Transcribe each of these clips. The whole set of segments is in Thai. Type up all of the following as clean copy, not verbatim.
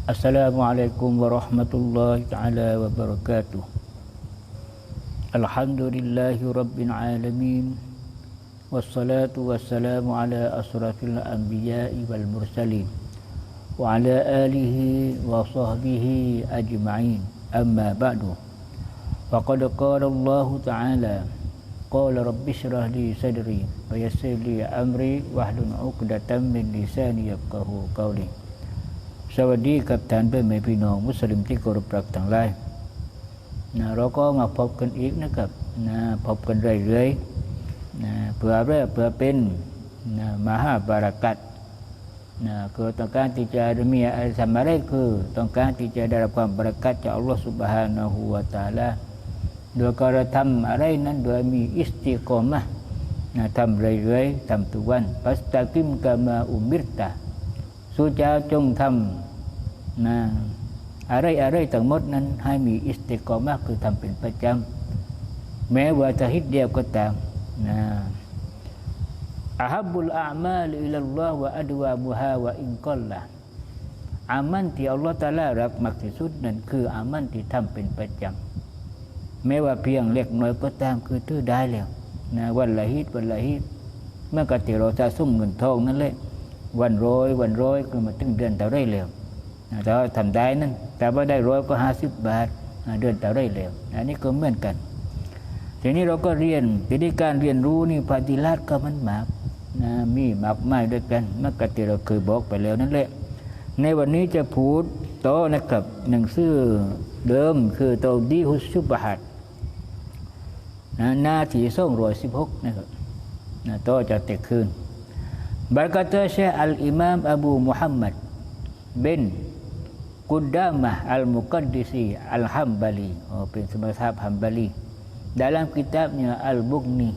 Assalamualaikum warahmatullahi taala wabarakatuh. Alhamdulillahi rabbil alamin. Wassalatu wassalamu ala asrafil anbiya'i wal mursalin wa ala alihi wa sahbihi ajma'in. Amma ba'du. Faqad qala Allah ta'ala qala rabbi shrah li sadri wa yassir li amri wahlul 'uqdatam min lisani yafqahu qawli. สวัสดีกับท่านเพื่อนแม่พี่น้องมุสลิมที่เคารพรักทั้งหลายเราก็มาพบกันอีกนะครับพบกันเรื่อยๆเพื่อเป็นมหาบารักัตคือต้องการที่จะมีอะไรสำเร็จคือต้องการที่จะได้รับความบารักัตจากอัลลอฮฺ Subhanahu wa Taala โดยการทำอะไรนั้นโดยมีอิสติกอมะห์ทำเรื่อยๆทำทุกวันฟัสตะกิมกะมาอุมิรตะสู้เจ้าจงทำอะไรทั้งหมดนั้นให้มีอิสติกอมะห์คือทำเป็นประจำแม้ว่าจะฮิตเดียวก็ตามอะฮับบุลอามาลอิลัลลอฮ์วะอัดวามุฮาวะอินกัลละอามันที่อัลลอฮฺตะอาลารักมากที่สุดนั้นคืออามันที่ทำเป็นประจำแม้ว่าเพียงเล็กน้อยก็ตามคือถือได้แล้ววันละฮิตเมื่อกติเราจะสุ่มเงินทองนั่นแหละวันร้อยคือมาถึงเดือนเท่าไรแล้วแต่ว่าทำได้นั่นแต่ว่าได้100ก็50 บาทเดือนเท่าไรแล้วอันนี้ก็เหมือนกันทีนี้เราก็เรียนทีนี้การเรียนรู้นี่ปฏิลาศก็มันมากมีมากมายด้วยกันเมื่อกติเราเคยบอกไปแล้วนั่นแหละในวันนี้จะพูดโตนะครับหนังสือเดิมคือตอดีฮุชุบฮัดหน้าที่216นะครับโตจะเตะคืนBerkata Syekh Al-Imam Abu Muhammad bin Qudamah Al-Muqaddisi Al-Hambaliเป็นmazhab Hambali dalam kitabnya Al-Bughni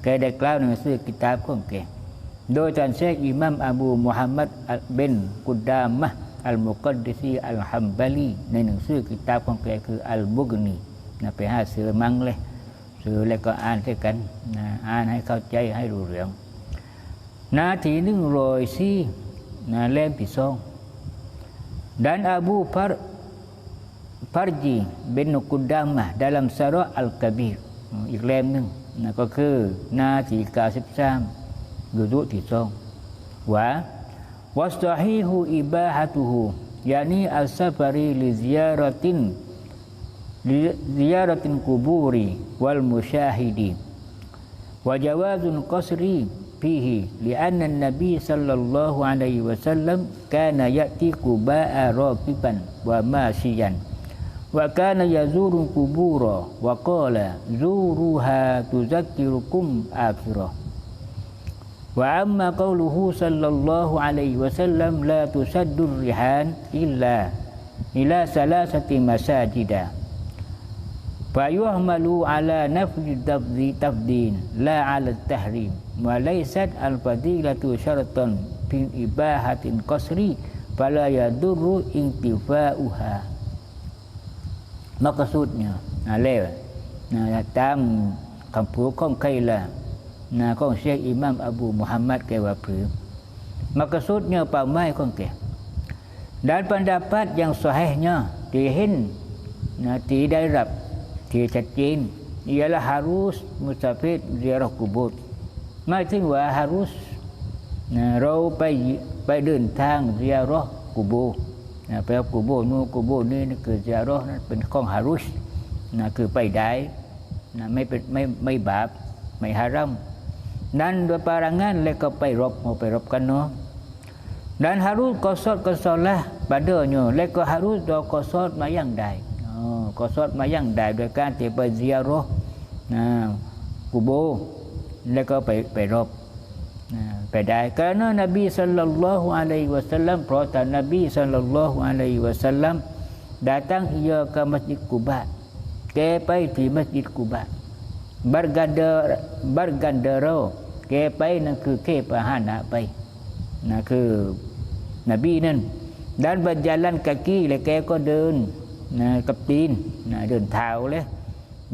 แกได้กล่าวในหนังสือกิตาบของแกโดยท่านเชคอิหม่ามอบูมุฮัมมัดบินกุดามะห์อัลมุกัดดิซีอัลฮัมบาลีในหนังสือกิตาบของแกคืออัลบุกนีไปหาซื้อมั่งเลยซื้อแล้วก็อ่านด้วยกันอ่านให้เข้าใจให้รู้เรื่องนาที104เล่มที่2 dan Abu Farji bin Qudamah dalam Sarah Al-Kabir อีกเล่มหนึ่งก็คือนาที93ยุดุที่2ว่าwastahihu ibahatuhu yani as-safari li ziyaratin kuburi wal musyahidi wa jawazun qasri fihi li'anna an-nabiy sallallahu alaihi wasallam kana ya'ti Quba'a raqiban wa mashiyan wa kana yazuru qubura wa qala zuruha tuzakkirukum akhirah wa amma qawluhu sallallahu alaihi wasallam la tusaddur rihan ila salasati masajida fayuhmalu ala nafyi tafdin la ala tahrim wa laysat al-fadilatu syaratan fi ibahatin qasri fala yadurru intifa'uha maksudnyaแล้วตามคำพูดของใครล่ะของเชคอิหม่ามอบูมุฮัมมัดแกว่าผือmaksudnyaเป้าหมายของแก dan pendapat yang sahihnya dihinที่ได้รับที่ชัดเจนialah harus musafir ziarah kubur หมายถึงว่า harus เราไปเดินทางซิยาเราะห์กุโบร์ไปเอากุโบร์นู้นกุโบร์นี้คือซิยาเราะห์นั้นเป็นของ harus คือไปได้ไม่บาปไม่ฮารัมนั้นโดยปารังานแล้วก็ไปรบกันเนาะ dan harus qasad padanya แล้วก็ harus ดอกqasad มาอย่างใดqasad มาอย่างใดโดยการที่ไปซิยาเราะห์กุโบร์แล้วก็ไปรบไปได้karena Nabi sallallahu alaihi wasallam เพราะท่านนบี sallallahu alaihi wasallam datang ia ke Masjid Quba แกไปที่มัสยิดกุบะBergandara แกไปนั่นคือเขพาหนะไปคือนบีนั่น dan berjalan kaki และแกก็เดินกับตีนเดินเท้าเลย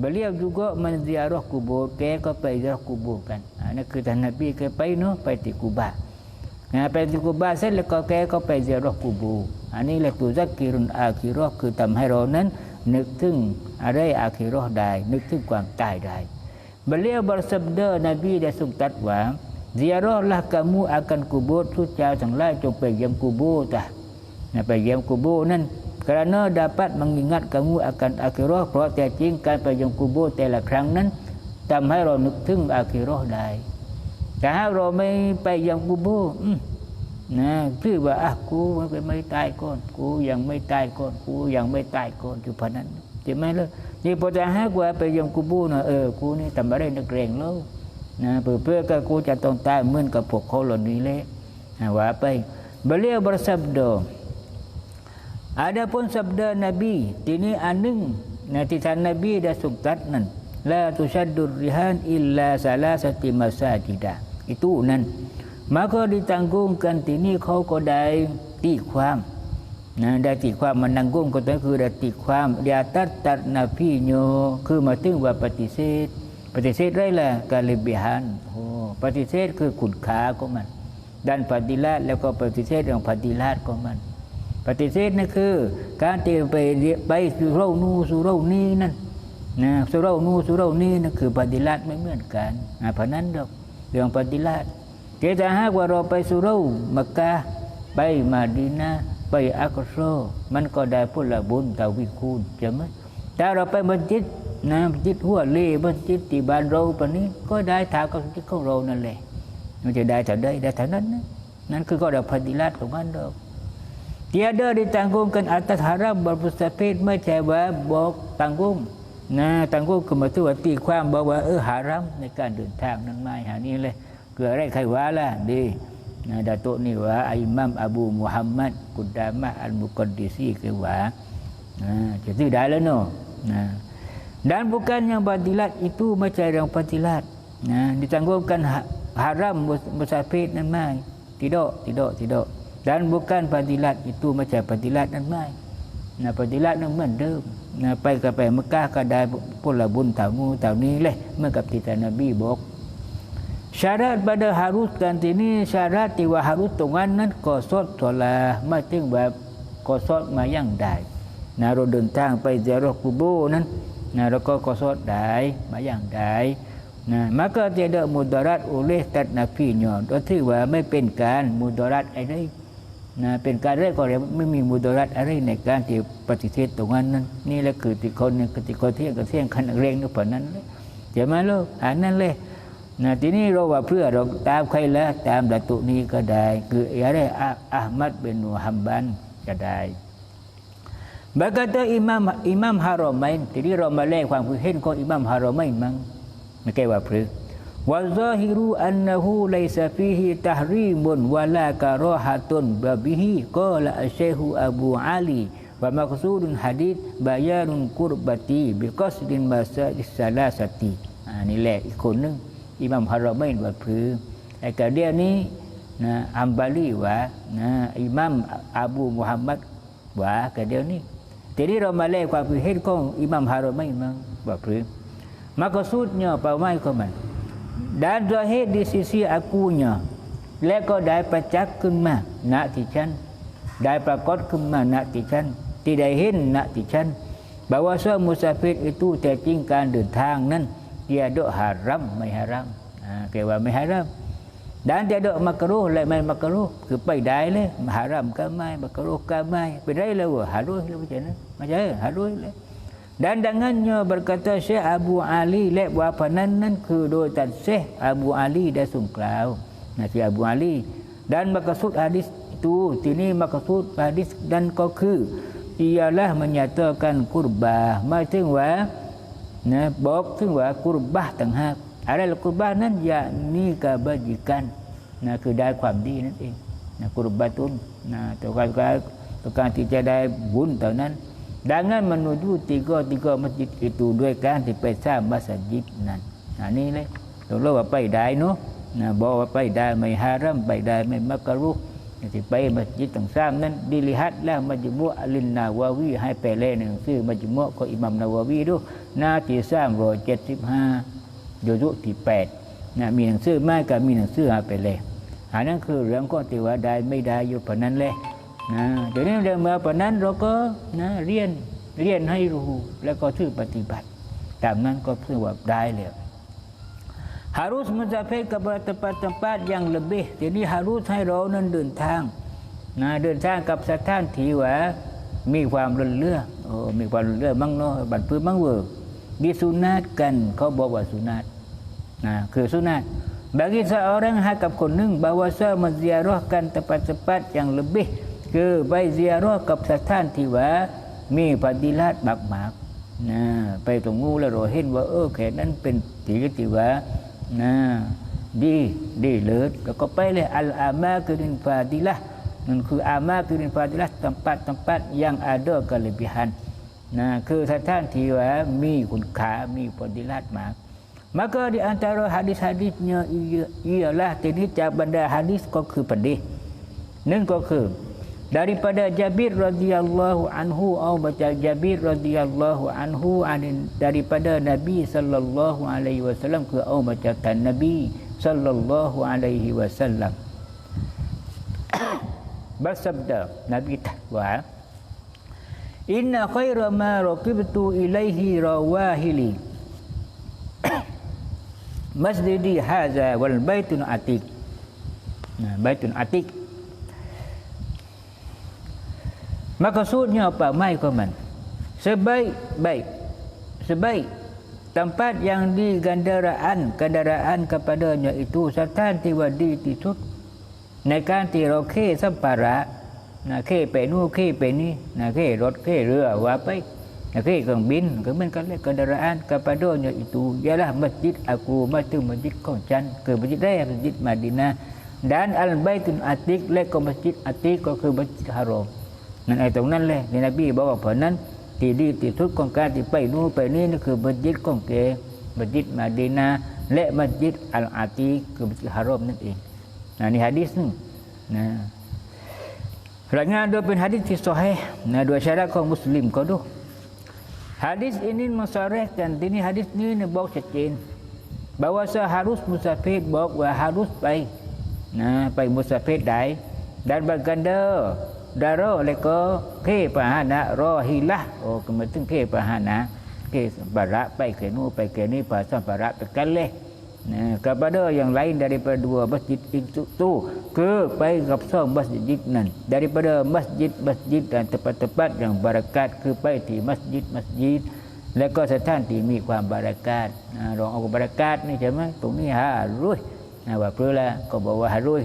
beliau juga menziarah kubur แกก็ไปziarah kubur กันนั่นคือท่านนบีแกไปเนาะไปที่กุบะ ไปที่กุบาเสร็จแล้วก็แกก็ไปเซียรอกูบูอันนี้แหละตุซักกิรุนอาคิรอคือทำให้เรานั้นนึกถึงอะไรอาคิรอได้นึกถึงความตายได้ Beliau bersabda Nabi dia sungtat wa ziarahlah kamu akan kubur suca sang lain jom pergi yang kubur tah. Pergi yang kubur nan kerana dapat mengingat kamu akan akhirah เพราะแต่จริงการไปยังกูโบแต่ละครั้งนั้นทำให้เรานึกถึงอาคิเราะห์ได้แต่ถ้าเราไม่ไปยังกูโบนะคือว่ากูไม่ตายก่อนกูยังไม่ตายก่อนกูยังไม่ตายก่อนอยู่พนั้นใช่ไหมล่ะนี่พอจะหากว่าไปยังกูโบนะกูนี่ทำอะไรนักเรงแล้วนะเพื่อก็กูจะต้องตายเหมือนกับพวกเขาเหล่านี้แหละว่าไปbeliau bersabda Adapun sabda Nabi ini aneng nanti Nabi dah sungkat nan la tusaddur rihan illa salasati masajida itu nan maka ditanggungkan ini เขาก็ได้ตีความนะได้ตีความมันนั่งกุ้งก็คือได้ตีความdi atas nafinya คือมาถึงว่าปฏิเสธได้ละkelebihanปฏิเสธคือคุณค่าของมัน dan fadilat แล้วก็ปฏิเสธเรื่องฟadilat ของมันปฏิเสธนั่นคือการที่ไปสู่เรานูสู่เรานี้นั่นนะสู่เรานูสู่เรานี้นั่นคือปฏิลัติไม่เหมือนกันเพราะนั้นเรื่องปฏิลัติแต่ถ้าหากว่าเราไปสู่เรามักกะไปมาดีนะไปอักโซมันก็ได้ผลบุญทวีคูณใช่ไหมถ้าเราไปมัสยิดนะมัสยิดหัวเล่มัสยิดที่บ้านเราปานนี้ก็ได้ถามกับที่ของเรานั่นแหละมันจะได้เท่าใดได้เท่านั้นนะนั่นคือก็ได้ปฏิลัติของมันTiada ditanggungkan atas haram berpusatไม่ใช่ว่าบอกtanggungนะtanggungคือหมายถึงว่าตีความบอกว่าharam ในการเดินทางนั้นไม่หานี้เลยเกิดอะไรใครว่าล่ะดีนะดาโตนี่ว่าอิหม่ามอบูมุฮัมมัดกุดามะอัลมุกอดดิซีคือว่าจะถือได้แล้วเนาะนะ dan bukan yang batilat itu macam yang batilat nah ditanggungkan haram musafirนั้นไม่tidak dan bukan fadilat itu macam fadilatนั้นไม่นะฟadilatนั้นเหมือนเดิมนะไปก็ไปมักกะก็ได้ผลบุญเท่านู้นเท่านี้แหละเหมือนกับที่ท่านนบีบอกsyarat pada harus kan ini syaratที่ว่า harus ตรงนั้นก็สดศอลาไม่ถึงแบบก็สดมาอย่างใดนะเราเดินทางไปซิยารอกุโบนั้นนะเราก็สดได้มาอย่างใดนะmaka tiada mudarat oleh tat nafinya ก็ถือว่าไม่เป็นการมุดารัตอะไรนะเป็นการเรียกก็เรียกไม่มีมุดารัตอะไรในการที่ปฏิเสธตรงนั้นนี่แหละคือที่คนเนี่ยที่คนเที่ยงกันเที่ยงคันเร่งนึกผ่านนั้นใช่ไหมลูกอันนั้นเลยนะทีนี้เราว่าเพื่อเราตามใครแล้วตามดัตุนี้ก็ได้คืออะไรอะห์มัดบินมุฮัมบันก็ได้berkata imam Haramain ทีนี้เรามาแลกความคิดเห็นของอิหม่ามฮารอมัยมั้งไม่ใช่ว่าเพื่อوالظاهر أنه ليس فيه تحريم ولا كراهة به قال الشيخ أبو علي ومقصود الحديث بيان قربتي بقصد المساجد الثلاثة นี่แหละอีกคนนึงอิหม่ามฮารอมัยว่าเพื่อไอ้กระเดียนี้นะอัมบาลีว่านะอิหม่ามอบูมุฮัมมัดว่ากระเดียนี้ทีนี้เรามาแลกความคิดเห็นของอิหม่ามฮารอมัยมั้งว่าเพื่อmaksudnya เป้าหมายของมันdan zahir di sisi akunya และก็ได้ประจักษ์ขึ้นมาณที่ฉันได้ปรากฏขึ้นมาณที่ฉันที่ได้เห็นณที่ฉัน bahwa seorang musafir itu แต่จริงการเดินทางนั้น tiada haram ไม่ฮารัมแปลว่าไม่ฮารัม dan tiada makruh และไม่มักรุฮ์คือไปได้เลยฮารัมก็ไม่มักรุฮ์ก็ไม่เป็นไรแล้วฮารุฮ์แล้วmacamนั้นไม่ใช่ฮารุฮ์แล้วdan dengannya berkata Syekh Abu Ali และว่าพนั้นนั้นคือโดยท่าน Syekh Abu Ali ได้ส่งกล่าวนะที่ Abu Ali dan maksud hadis itu ini maksud hadis dan ก็คือ ialah menyatakan qurbah หมายถึงว่านะบอกถึงว่ากุรบะห์ต่างหากอะไรล่ะกุรบะห์นั้นyakni kebajikanนะคือได้ความดีนั่นเองนะกุรบะตุนนะต้องการที่จะได้บุญเท่านั้นdengan menuju tiga masjid itu ด้วยการที่ไปสร้างมัสยิดนั้นนี่เลยต้องรู้ว่าไปได้เนาะบอกว่าไปได้ไม่ฮารัมไปได้ไม่มักรุฮ์ที่ไปมัสยิดต่างๆนั้น dilihat แล้วมัจมุอะลินนาวาวีให้ไปเล่นหนังสือมัจมุอะของอิหม่ามนาวาวีดูหน้าที่375ยุซุที่8มีหนังสือมากกับมีหนังสือให้ไปเล่ นั่นคือเรื่องของที่ว่าได้ไม่ได้อยู่ปานนั้นแหละนะเดี๋ยวนี้เรื่องมาปานนั้นเราก็นะเรียนให้รู้แล้วก็ชื่อปฏิบัติตามนั้นก็ถือว่าได้แล้วharus musafir kepada tempat-tempat yang lebih jadi harus ให้เรานั้นเดินทางนะเดินทางกับสถานที่ว่ามีความรุ่งเรืองมีความรุ่งเรืองมั่งเนาะบัดพื้นมั่งเวอร์ดิสุนัตกันเขาบอกว่าสุนัตนะคือสุนัตbagi seorang hakamคนหนึ่ง bahwa menziarahkan tempat-tempat yang lebih คือไปเซียรอกับสถานที่ว่ามีปฏิลัติมากๆนะไปตรงงูแล้วเราเห็นว่าแค่นั้นเป็นที่ว่านะดีเลิศแล้วก็ไปเลยอัลอามากินฟาดิlahนั่นคืออามากินฟาดิlah tempat-tempat yang ada kelebihan nah คือสถานที่ว่ามีคุณค่ามีปฏิลัติมาก maka di antara hadis-hadisnya ialah iniจากบรรดาhadis ก็คือประเด็นนั่นก็คือ daripada Jabir radhiyallahu anhu atau baca Jabir radhiyallahu anhu daripada Nabi sallallahu alaihi wasallam ke atau bacaan Nabi sallallahu alaihi wasallam bersabda Nabi tahwa inna khaira ma raqibtu ilaihi rawahili masjidi hadza wal baitun atiq baitun atiq maksudnya apa mai komen sebaik tempat yang di kendaraan kepadanya itu สถานที่ว่าดีที่สุดในการที่เราเข่สัมภาระนะเข่ไปนู่นเข่ไปนี่นะเข่รถเข่เรือว่าไปนะเข่เครื่องบินก็เหมือนกันเลย kendaraan kepadanya itu ialah masjid aku masjidของฉันคือmasjidแรกmasjid Madinah dan al-Baitul Atiq และก็masjid Atiq ก็คือmasjid Haramนั่นไอ้ตรงนั้นเลยที่นบีบอกว่าเพราะนั้นที่ดีที่สุดของการที่ไปนู่นไปนี่นั่นคือมัสยิดของแกมัสยิดมาดีนาและมัสยิดอัลอาตีคือมัสยิดฮารอมนั่นเองนี่hadisนึงนะรายงานโดยเป็นhadisที่ซอฮีฮ์นะโดยsyarahของมุสลิมก็ดู hadis ini mensarehkan ini hadis iniบอกชัดเจน bahwa harus musafir บอกว่า harus ไปนะไปมุสาฟิรได้ dan berganda daro แล้วก็เคพาหนะรอฮิละก็มาถึงเคพาหนะke baratไปkeนู่นไปke ni pasal barat terkalih kepada yang lain daripada dua masjid itu keไปกับสองmasjidนั้น daripada masjid dan tempat-tempat yang barakat คือไปที่masjid แล้วก็สถานที่มีความบารักาตลองเอาบารักาตนี่ใช่ไหมตรงนี้harusว่าเพื่อละก็บอกว่าharus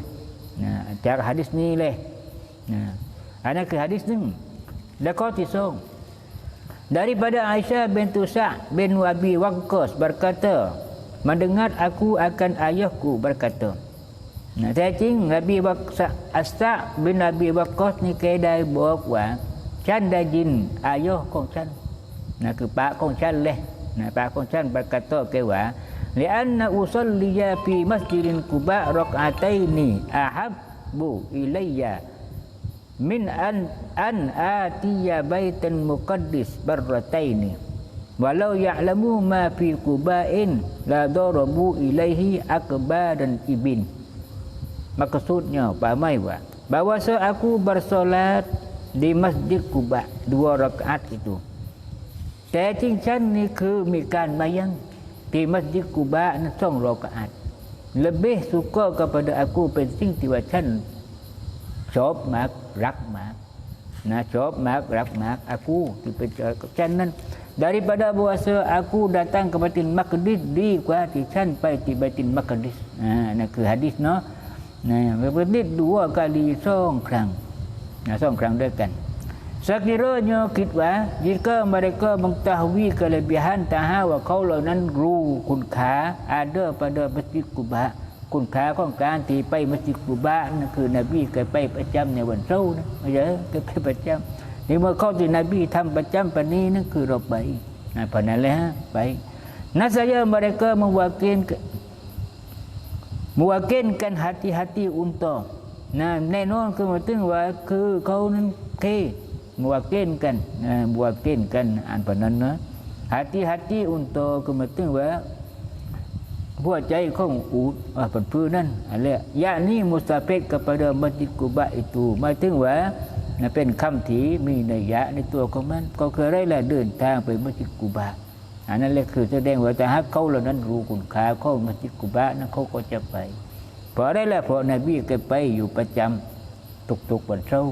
จากหะดีษนี้เลยอันนั้นคือหะดีษหนึ่งแล้วก็ที่สอง daripada Aisyah bintu Sa' bin Abi Waqqas berkata mendengar aku akan ayahku berkata แท้จริงนบีวักอัสซะบินนบีวักกอสนี่แกได้บอกว่าฉันได้ยินอายะของฉันคือป้าของฉันเลยป้าของฉันberkata แกว่าli'anna usalliya fi masjidin Quba rak'ataini ahabbu ilayya min an atiya baitan muqaddis barrataini walau ya'lamu ma fi Quba'in la darabu ilaihi akbadan ibin maksudnya bahwa aku bersolat di masjid Quba 2 rakaat itu แต่จริงฉันนี่คือมีการมายังdi masjid Quba นั้น2 rakaat lebih suka kepada aku เป็นสิ่งที่ว่าฉันชอบมากรักมากชอบมากรักมาก aku ที่เป็นฉันนั้น daripada puasa aku datang ke Baitul Maqdis ดีกว่าที่ฉันไปที่ Baitul Maqdis นั่นคือหะดีษเนาะBaitul 2 kali 2 ครั้ง2 ครั้งด้วยกัน sekiranya kita jika mereka mengetahui kelebihan tahawa kalau nan ru kun kha ada pada masjid Quba คุณค่าของการที่ไปมัสยิดกุบะนั่นคือนบีเคยไปประจำในวันเสาร์นะไม่ใช่เคยไปประจำนี่เมื่อเข้าที่นบีทำประจำปานนี้นั่นคือเราไปเพราะนั้นแหละไปนั่นsaja mereka mewakilkan hati-hati unta แน่นอนคือหมายถึงว่าคือเขานั้นmewakilkan อ่านปานนั้นนะ hati-hati unta คือหมายถึงว่า หัวใจของอูฐเป็นพื้นนั่นอะไรyakni mustafid kepada Masjid Quba itu หมายถึงว่าเป็นคำที่มีนัยยะในตัวของมันก็คืออะไรล่ะเดินทางไปมัสยิดกุบะอันนั้นแหละคือแสดงว่าถ้าหากเขาเหล่านั้นรู้คุณค่าของมัสยิดกุบะนั้นเขาก็จะไปเพราะอะไรล่ะเพราะนบีเคยไปอยู่ประจำทุกๆวันเช้า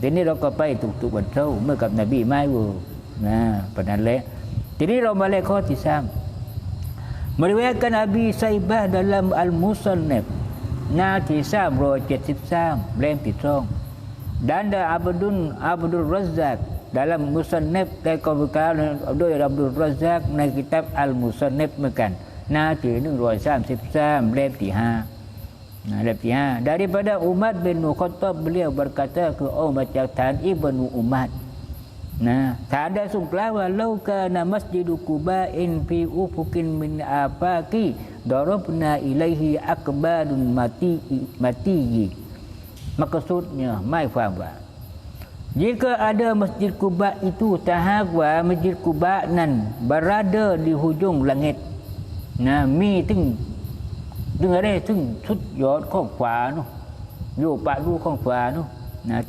ทีนี้เราก็ไปทุกๆวันเช้าเมื่อกับนบีไม่เวอร์ประนั้นแหละทีนี้เรามาเลขข้อที่3 meriwayatkan Abi Saibah dalam Al-Musannaf หน้าที่373เล่มที่2dan Abdul Razzaq dalam Musannaf ได้กล่าวโดย Abdul Razzaq ใน kitab Al-Musannaf เหมือนกันหน้าที่133เล่มที่5เล่มที่5 daripada Umar bin Khattab beliau berkata ke macam Tan Ibnu Umar tak ada sumpah walau kana masjidu Quba'in fi ufukin min afaqi darabna ilaihi akbarun mati maksudnya mai faham tak jika ada masjid Quba itu tahakwa masjid Quba nan berada di hujung langit mi ting ada ting sud yod ข้างขวาនោះอยู่ปะดูข้างขวาនោះ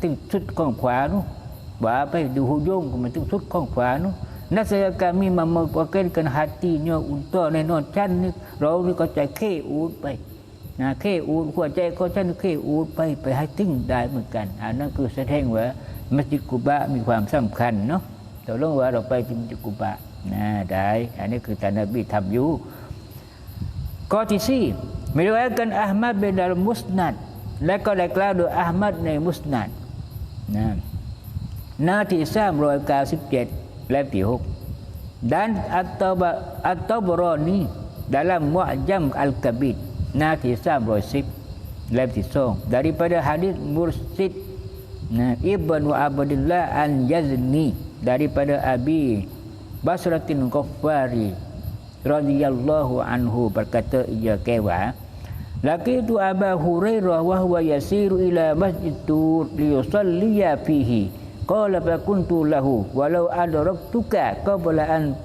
ting sud ข้างขวาនោះBapak di hujung kemudian sud kong kuanu. Nasihat kami memakai hatinya untuk nenon chan ni, rau ni kau cai ke ud pai. Ke ud kuat cai kau chan ke ud paiให้ติ้งได้เหมือนกันนั่นคือแสดงว่ามัสยิดกุบะมีความสำคัญเนาะตกลงว่าเราไปที่มัสยิดกุบะได้อันนี้คือท่านนบีทำอยู่ข้อที่4มีรายการอัลมัดbin al-Musnad และก็ได้กล่าวโดยอัลมัดในมุสนัดหน้าที่397เล่มที่6 dan At-Tabarani dalam Mu'jam Al-Kabir หน้าที่310เล่มที่2 daripada hadis Mursid Ibnu Abdullah Al-Yazni daripada Abi Basratin Ghaffari radhiyallahu anhu berkata ia kewa laqitu Abu Hurairah wa huwa yasiru ila masjid Tur liyusalliya fihi qala fa kuntu lahu walau adraktuka qabla an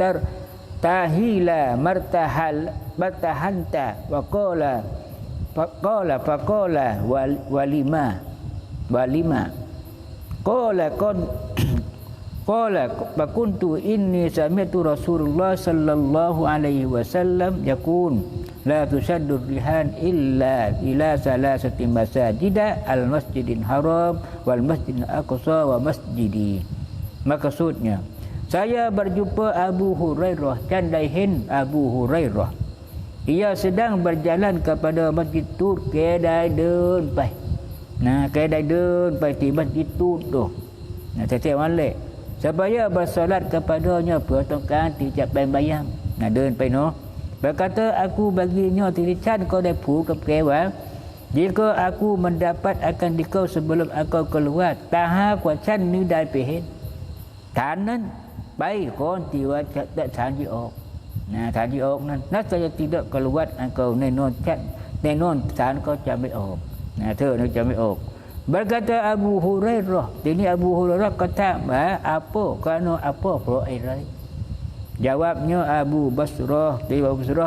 tahila martahanta wa qala walima qala fa kuntu inni sami'tu Rasulullah sallallahu alaihi wasallam yaqul la tusaddu rihan illa ila salasati masajida al-masjidil haram wal masjidil aqsa wa masjidi. Maksudnya saya berjumpa Abu Hurairah dan daihin Abu Hurairah ia sedang berjalan kepada Masjid Tur kedai đơnไปkedai đơnไปที่Masjid Tur tu setiap malam supaya bersolat kepadanya bertongkang tidak bayang đơnไปเนาะberkata aku baginya tirican kau dah pu ke kewa jika aku mendapat akan dikau sebelum aku keluar taha kuacan ni dai pe hen ฐานนั้นไปก่อนที่ว่าจะฐานที่ออกฐานที่ออกนั้นนักจะtidak keluar engkau แน่นอนชัดแน่นอนฐานก็จะไม่ออกเธอจะไม่ออก berkata Abu Hurairah ini Abu Hurairah kata apa kerana apa perkara Jawabnya Abu Basrah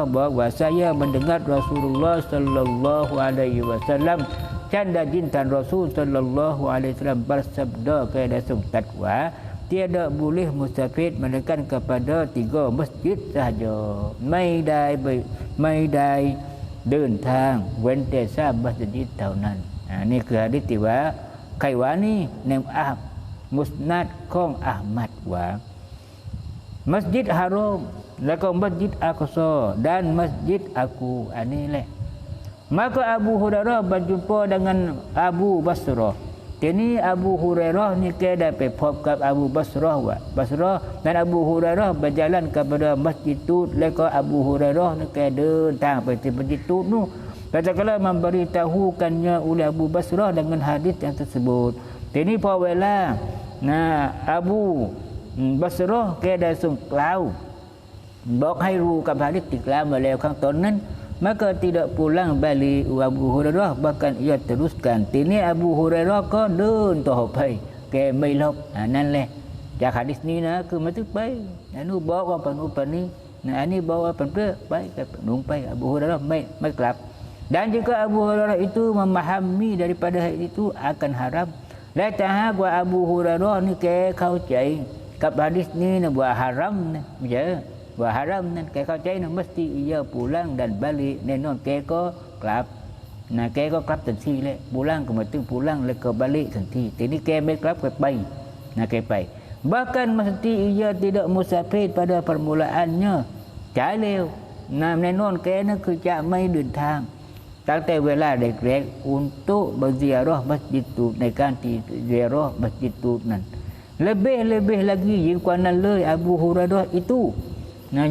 bahawa saya mendengar Rasulullah sallallahu alaihi wasallam canda jintan Rasul sallallahu alaihi wasallam bersabda kepada takwa tiada boleh musafir menekan kepada 3 masjid sahajaไม่ได้เดินทางเว้นแต่3มัสยิดเท่านั้นนี่คือหะดีษที่ว่าใครว่านี่ในมุสนัดของอะห์มัดว่าMasjid Haram, lalu Masjid Aqsa dan Masjid Aku. Ini lah. Maka Abu Hurairah berjumpa dengan Abu Basrah. Ini Abu Hurairah ni kena pergi ke Abu Basrah. Basrah dan Abu Hurairah berjalan kepada Masjid Tur. Lalu Abu Hurairah ni kena datang ke Masjid Tur tu. Katakanlah memberitahukannya oleh Abu Basrah dengan hadis yang tersebut. Ini pawailah. Abu Basrah keได้ส่งกล่าวบอกให้รู้กับhadisที่กล่าวมาแล้วข้างต้นนั้น maka tidak pulang balik Abu Hurairah bahkan ia teruskan ini Abu Hurairah ก็เดินต่อไปแกไม่ลบนั่นแหละจากhadisนี้นะคือมาถึงไปอนุบอกว่าปนุปนี้ Ini bawa penpe baik numpai Abu Hurairah mai kelap. Dan jika Abu Hurairah itu memahami daripada hal itu akan haram. La tahaq wa Abu Hurairah ni ke kau cai. Kap hadis ni nak buat haram ni. Ya, buat haram ni ke kau cai ni mesti ia pulang dan balik nenon ke ko kelap. Ke ko kelap tensi le. Pulang kemudian pulang le ke balik tensi. Ini ke mai kelap ke pai. Ke pai. Bahkan mesti ia tidak musafir pada permulaannya. Jaleu. Nenon ke niคือจะไม่เดินทางตั้งแต่เวลาเด็กๆ untuk berziarah masjid itu ในการที่ ziarah masjid ituนั้น lebih lagiยิ่งกว่านั้นเลยอบูฮุรอยเราะห์itu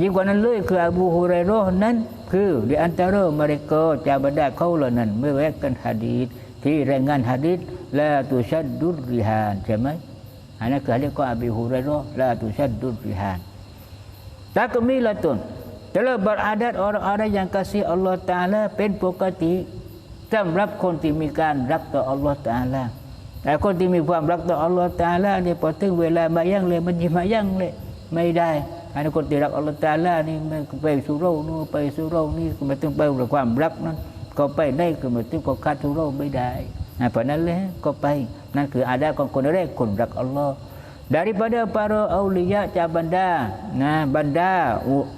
ยิ่งกว่านั้นเลยคืออบูฮุรอยเราะห์นั้นคือ di antara mereka jabadah qaulaนั้นmeriwayatkan hadis ที่รายงานหะดีษ la tushaddur rihan ใช่ไหมอันนั้นคือhadisของอบูฮุรอยเราะห์ la tushaddur rihan takmilatun telah beradat orang-orang yang kasih Allah Ta'ala เป็นปกติสำหรับคนที่มีการรักต่อ Allah Ta'ala แต่คนที่มีความรักต่อ Allah Ta'ala เนี่ยพอถึงเวลามายังเลยมันจะมายังเลยไม่ได้อันนี้คนที่รัก Allah Ta'ala นี่มันไปสู่โลกนู้นไปสู่โลกนี้ก็ไม่ต้องไปด้วยความรักนั้นก็ไปได้ก็ไม่ต้องก็ขาดสู่โลกไม่ได้เพราะนั้นเลยก็ไปนั่นคืออาดัตของคนแรกคนรัก Allah daripada para auliya banda banda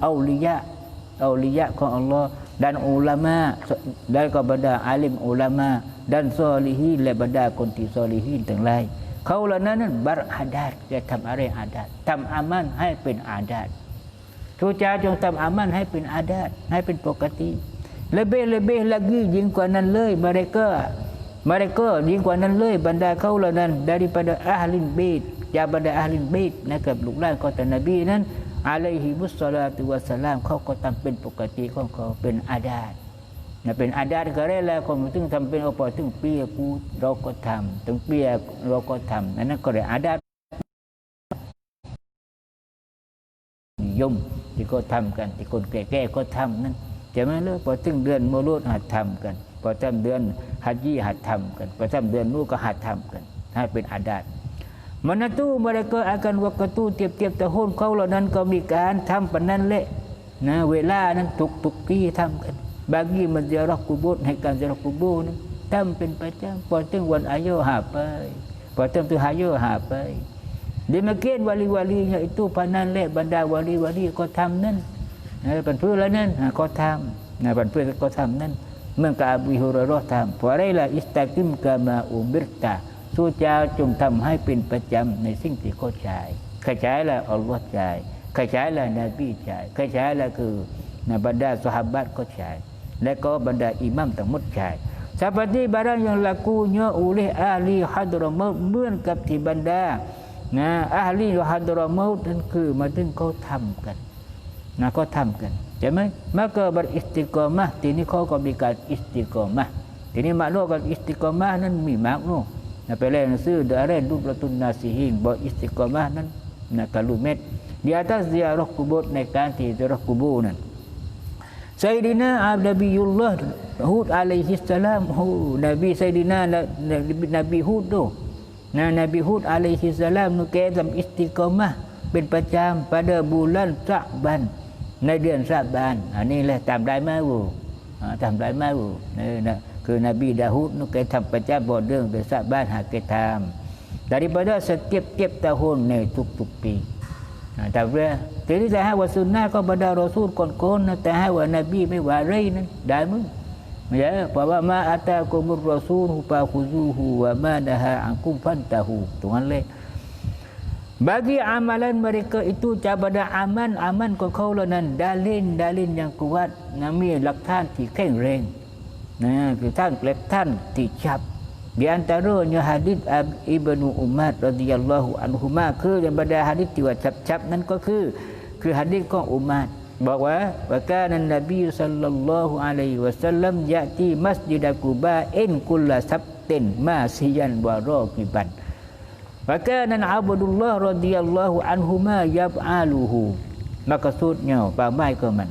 auliyaของ Allah dan ulama dan kepada alim ulama dan solihin และบรรดาคนที่ซอลิฮีนทั้งหลายเขาเหล่านั้นberadat จะทำอะไรอาดัตทำอามันให้เป็นอาดัตทุกเจ้าจงทำอามันให้เป็นอาดัตให้เป็นปกติ lebih lagi ยิ่งกว่านั้นเลย mereka ยิ่งกว่านั้นเลยบรรดาเขาเหล่านั้น daripada ahli bait daripada ahli bait นะครับลูกหลานของท่านนบีนั้นอะลัยฮิมุสศอลาตุวัสสลามเขาก็ทำเป็นปกติของเขาเป็นอาดาตเป็นอาดาตก็ได้แล้วคนถึงทำเป็นอปถึงเปียกูเราก็ทำถึงเปียเราก็ทำนั่นก็เรียกอาดาตนิยมที่เขาทำกันที่คนแก่ๆก็ทำนั่นจะไม่เลิกพอถึงเดือนมะรูดหัดทำกันพอถึงเดือนฮัจญีหัดทำกันพอถึงเดือนนู้นก็หัดทำกันให้เป็นอาดาตmana tu mereka akan waktu tiap-tiap tahun kauเหล่านั้นก็มีการทำปานนั้นแหละเวลานั้นทุกปีทำกันbagi menziarah kubur ให้การziarah kuburนั้นทำเป็นประจำพอถึงวันอายุหาไปพอถึงtu ayuหาไป demikian wali-walinya itu ปานนั้นแหละบรรดา wali-wali ก็ทำนั้นบรรพบุรุษนั้นก็ทำบรรพบุรุษก็ทำนั้นเหมือนกับอบูฮุรอยเราะห์ทำเพราะอะไรล่ะอิสตากิมกามาอุมิรตาสู้เจ้าจงทำให้เป็นประจำในสิ่งที่เขาใช้เขาใช้แล้วอัลลอฮ์ใช้เขาใช้แล้วนบีใช้เขาใช้แล้วคือบรรดาซอฮาบะห์ก็ใช้และก็บรรดาอิหม่ามทั้งหมดใช้ seperti barang yang lakunya oleh ahli Hadramaut เหมือนกับที่บรรดาahli Hadramaut นั่นคือมาถึงเขาทำกันเขาทำกันใช่ไหม maka beristiqamah ทีนี้เขาก็มีการอิสติกอมะห์ทีนี้maknaการอิสติกอมะห์นั้นมีmaknaไปเล่นหนังสือดาเรนรูปละตุนนาซีฮินบอกอิสติกอมะห์นั้นkalumet di atas ziarah kubur ในการที่ziarah kubur นั้น Sayyidina Nabiyullah Hud alaihi salam Nabi Sayyidina Nabi Hud tu Nabi Hud alaihi salam นุแกทำอิสติกอมะห์เป็นประจำ pada bulan Sya'ban ในเดือนชะบานอันนี้แหละตามได้ไหมวูตามได้ไหมวูคือนบีดาฮูดนุแกทำประจำบอกเรื่องเดือนชะบานหาแกทำ daripada setiap tahun ในทุกๆปีแต่ว่าทีนี้จะให้ว่าสุนนะก็บรรดารอซูลก่อนๆแต่ให้ว่านบีไม่ว่าอะไรนั้นได้มั้ยya เพราะว่ามาอัตากุมุรรอซูลฟาคุซูฮูวะมานะฮาอันกุมฟันตะฮูตรงนั้นเลย bagi amalan mereka itu pada amanของเขาเหล่านั้นdalil yang kuat มีหลักฐานที่แข็งแรงคือท่านหลักฐานที่ชัด di antaranya hadis Ibnu Umar radhiyallahu anhuma คือในบรรดาหะดีษที่ว่าชัดๆนั้นก็คือหะดีษของอุมัรบอกว่าว่าการนบีศ็อลลัลลอฮุอะลัยฮิวะซัลลัมยะตีมัสยิดกุบาอินกุลละซับตินมาซิยันวะรอกิบันว่าการAbdullah radhiyallahu anhuma yaf'aluhu maksudnya pamai ke man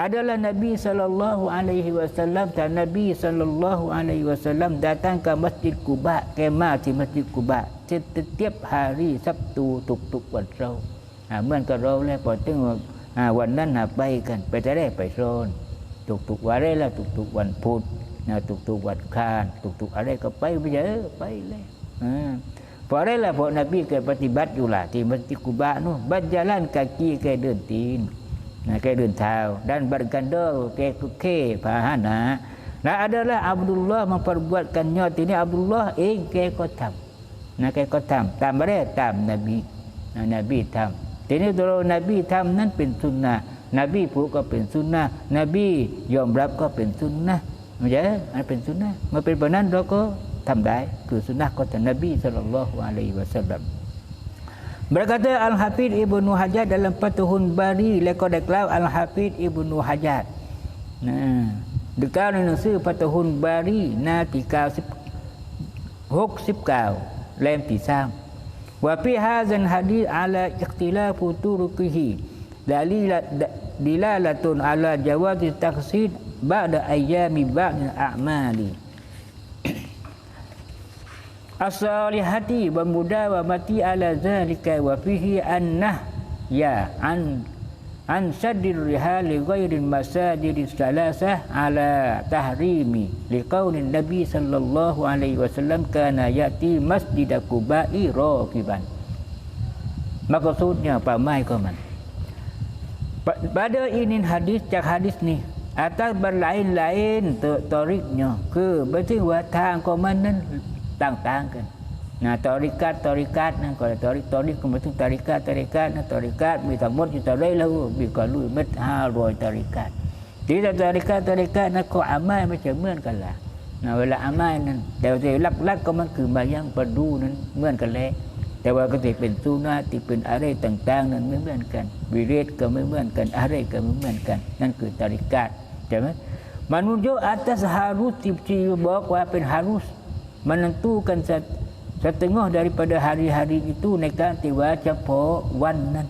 adalah Nabi sallallahu alaihi wasallam dan Nabi sallallahu alaihi wasallam datang ke Masjid Quba kemah di Masjid Quba setiap hari Sabtu tuk-tuk วันเสาร์เหมือนกับเราแล้วพอถึง วันนั้นไปกันไปจะได้ไปโซนตุกวันอะไรละตุกวันพุธตุกวันคานตุกอะไรก็ไปเยอะไปเลยพอได้ละพอนบีแกปฏิบัติอยู่ละที่มัสยิดกุบะนู่นบัดjalan kakiแกเดินตีนแกเดินเท้าdan bergandolแกคุเคpahana nah adalah Abdullah memperbuatkannya ini Abdullahแกก็ทำแกก็ทำตามอะไรตามนบีทำทีนี้ตัวนบีทำนั้นเป็นสุนนะนบีพูดก็เป็นสุนนะนบียอมรับก็เป็นสุนนะไม่ใช่อันเป็นสุนนะเมื่อเป็นแบบนั้นเราก็ทำได้คือสุนนะของท่านนบีศ็อลลัลลอฮุอะลัยฮิวะซัลลัมberkata Al-Hafidz Ibnu Hajar dalam Fathul Bari และก็ได้กล่าว Al-Hafidz Ibnu Hajar ได้กล่าวในหนังสือ Fathul Bari หน้าที่69เล่มที่3ว่าfi hadzal hadits ala ikhtilafu turuqihi dilalatun ala jawazi takhsis ba'da ayyami ba'da a'mali as-salihati wa mudawamati ala zalika wa fihi ya an saddir rihal li ghairi masajid salasah ala tahrimi liqauli nabi sallallahu alaihi wasallam kana yati masjid Quba'i raqiban maksudnya apa mai komen pada ini hadisจากhadis ni atas berlain-lain tariknyaคือหมายถึงว่าทางของมันนั้นต่างๆกันตอริกัตนั่นก็ตอริกก็หมายถึงตอริกัตนะตอริกัตมีทั้งหมดอยู่เท่าไรแล้วมีก็รู้เม็ด500ตอริกัตที่ตอริกัตนั้นก็อามัยไม่ใช่เหมือนกันล่ะเวลาอามัยนั้นแต่ที่ลักก็มันคือมายังประดูนั้นเหมือนกันแล้วแต่ว่าก็ที่เป็นสุนนะที่เป็นอะไรต่างๆนั้นไม่เหมือนกันวิเรศก็ไม่เหมือนกันอะไรก็ไม่เหมือนกันนั่นคือตอริกัตใช่ไหมmenunjuk atas harusที่บอกว่าเป็นharus menentukan setengah daripada hari-hari ituในการที่ว่าเฉพาะวันนั้น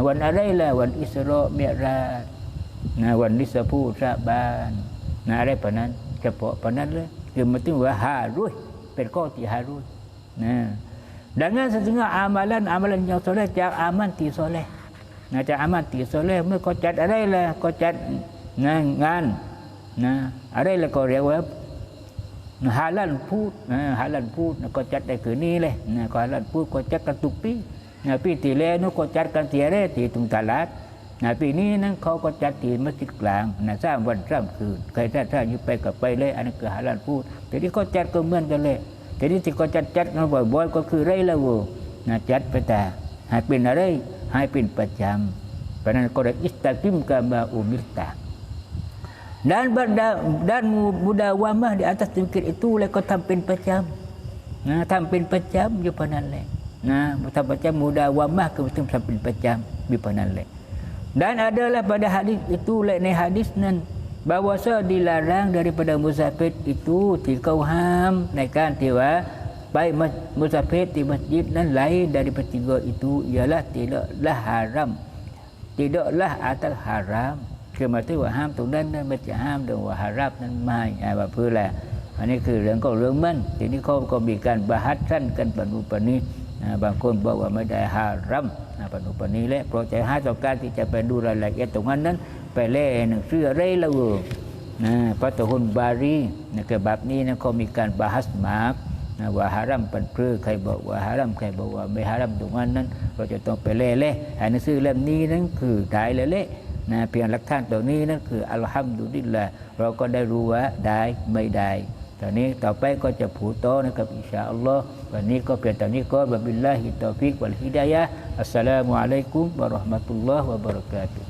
วันอะไรล่ะวันอิสรามิราจวันนิสพูสาบานอะไรปะนั้นเฉพาะปะนั้นเลยคือมันถึงว่าharusเป็นข้อที่harus dengan setengah amalan yang solehจากamalที่solehจากamalที่solehเมื่อเขาจัดอะไรล่ะเขาจัดงานอะไรล่ะก็เรียกว่าhalal foodก็จัดได้คืนนี้เลยก็halal foodก็จัดกันทุกปีปีที่แล้วนู้นก็จัดกันที่อะไรที่ตรงตลาดปีนี้นั้นเขาก็จัดที่มัสยิดกลางสร้างวันสร้างคืนใครถ้าอยู่ไปกับไปเลยอันนั้นคือhalal foodแต่ที่เขาจัดก็เหมือนกันเลยแต่ที่เขาจัดกันบ่อยๆก็คือไรละวูจัดไปแต่ให้เป็นอะไรให้เป็นประจำเพราะนั้นก็ได้อิสตากิมกามาอุมิรตาdan mudawamah di atas zikir itu lah kauทำเป็นประจำทำเป็นประจำอยู่ปานนั้นแหละทำประจำmudawamah kauทำเป็นประจำอยู่ปานนั้นแหละ dan adalah pada hadis ituในhadisนั้นbahwa dilarang daripada musafir ituที่เขาห้ามในการที่ว่าไปmusafir di masjid นั้นlain daripada tiga itu ialah tidaklah haram tidaklah atas haramคือหมายถึงว่าห้ามตรงนั้นไม่จะห้ามตรงว่าฮารับนั้นไม่ว่าเพื่อแหละอันนี้คือเรื่องก็เรื่องมั่นทีนี้เขาก็มีการบาฮัดสั้นกันปนุปนิบางคนบอกว่าไม่ได้ฮารัมปนุปนิและเพราะใจหาต่อการที่จะไปดูรายละเอียดตรงนั้นไปเล่หนังสืออะไรแล้วFathul Bariในแบบนี้นะเขามีการบาฮัดมากว่าฮารัมเป็นเพื่อใครบอกว่าฮารัมใครบอกว่าไม่ฮารัมตรงนั้นเราจะต้องไปเล่หนังสือเล่มนี้นั้นคือได้เละเพียงหลักฐานตัวนี้นั่นคืออัลฮัมดุลิลลาห์เราก็ได้รู้ว่าได้ไม่ได้ตอนนี้ต่อไปก็จะพูดต่อนะครับอินชาอัลลอฮ์วันนี้ก็เพียงตอนนี้ก็บิลลาฮิตตอฟิกวัลฮิดายะฮ์อัสสลามุอะลัยกุมวะเราะห์มะตุลลอฮ์วะบะเราะกาตุฮ์